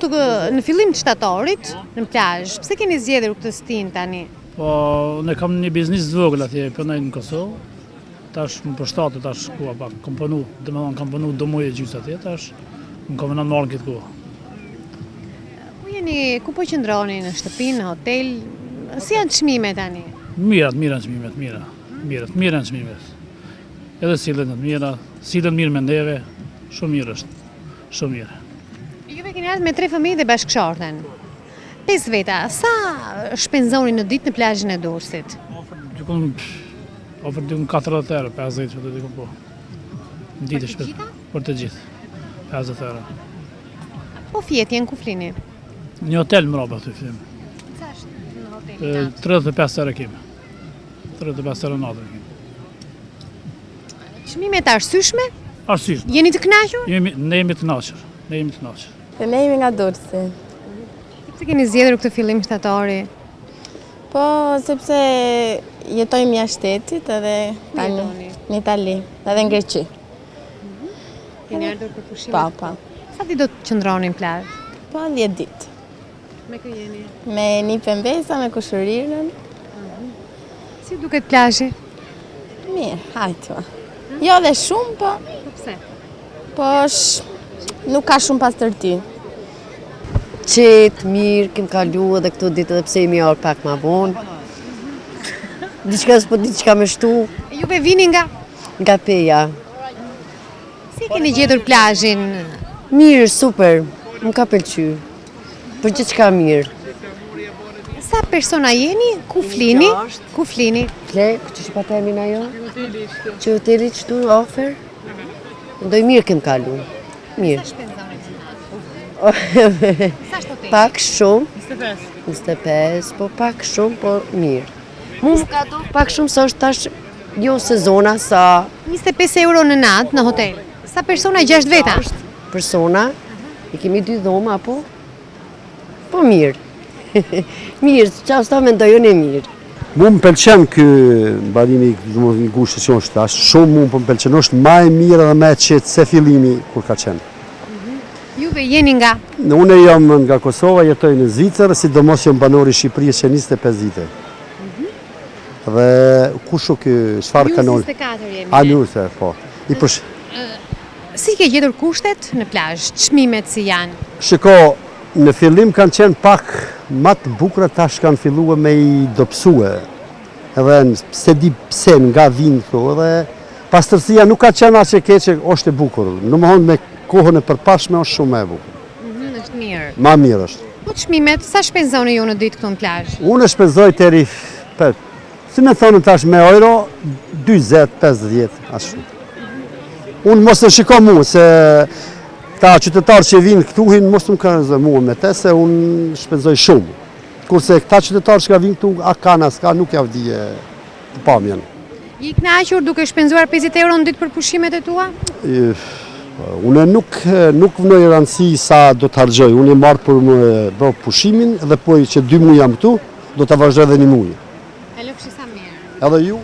në fillim të shtatorit, në plazh, pse keni zgjedhur këtë stin tani? Po, ne kam një biznis të vogël atje, punoj në Kosovë. Tash më përshtatet, tash koha pak, kam punu, kam punu do muaj e gjysmë atje, tash më kam vënë marrë këtë kohë. Ku po qëndroni, në shtëpi, në hotel? Si janë çmimet tani? Mira çmimet, mira janë çmimet. Edhe sillen të mira, sillen mirë me neve, shumë mirë është, shumë mirë. Juve keni ardhur me 3 fëmijë dhe bashkëshorten. 5 veta, sa shpenzoni në ditë në plazhin e Durrësit? Ofër dikun 40 euro, 50 që të dikun po. Në ditë shpet, për të gjithë, 50 euro. Po fjetjen, ku flini? Një hotel më roba të flim. Sa është në hotelin? 35 euro kemi. 35 euro natën kemi. Çmimet arsyeshme? Arsyeshme. Jeni të kënaqur? Ne jemi të kënaqur. Ne jemi nga Durrësi. Pse keni zgjedhur këtë fillim shtatori? Po, sepse jetojmë jashtë shtetit edhe tani në Itali, edhe në Greqi. Keni ardhur për pushime? Pa. Sa ditë do të qëndroni në plazh? Po, 10 ditë. Me kë jeni? Me një pembesa, me kushurirën. Si duket plazhi? Mirë, hajtë. Jo dhe shumë, po. Po pse? Po, nuk ka shumë pastërti. Qetë, mirë, kem kalu edhe këto ditë edhe pse jemi orë pak ma vonë. Diçka s'po diçka me shtu. Juve vini nga? Nga Peja. Si keni gjetur plazhin? Mirë, super, më ka pëlqy. Për gjithçka mirë. Sa persona jeni? Ku flini? Ku flini? Ple, që që pa temin ajo? Që hoteli qëtu ofer? Ndoj mirë kem kalu. Mirë. Sa shtotet? Pak shumë. 25, po pak shumë, po mirë. Mu më ka do pak shumë sa është tash jo sezona sa... 25 euro në natë në hotel. Sa persona? 6 veta? Persona, i kemi 2 dhoma, po? Po mirë. Mirë, qa sta mendojën e mirë. Mu më pëlqen kë barimi i gushtë që është tash, shumë mu më pëlqen, është ma e mirë dhe ma e qetë se fillimi kur ka qenë. Juve jeni nga? Unë jam nga Kosova, jetoj në Zvicër, sidomos jam banor i Shqipërisë që 25 vite. Dhe kusho kë çfarë kanal? Ju 24 jemi. A nuse, po. Si ke gjetur kushtet në plazh? Çmimet si janë? Shiko, në fillim kanë qenë pak ma të bukura, tash kanë filluar me i dopsue. Edhe se di pse nga vinë këto, edhe pastërsia nuk ka qenë aq e keqe, është e bukur. Domethënë me kohën e përpashme është shumë e bukur. Është mirë. Ma mirë është. Po çmimet, sa shpenzoni ju në ditë këtu në plazh? Unë shpenzoj deri, si me thonë tash me euro, 20-50, ashtu. Unë mos e shiko mu, se ta qytetarë që vinë këtu hinë, mos të më kërëzë mua me te, se unë shpenzoj shumë. Kurse këta qytetarë që ka vinë këtu, a ka nas ka, nuk javë dhije të pamjen. I kënaqur duke shpenzuar 50 euro në ditë për pushimet e tua? Unë nuk vënoj rëndësi sa do të hargjoj. Unë e marrë për më bërë pushimin dhe poj që 2 muaj jam këtu, do të vazhdoj edhe 1 muaj. E lëfshi sa mirë. Edhe ju?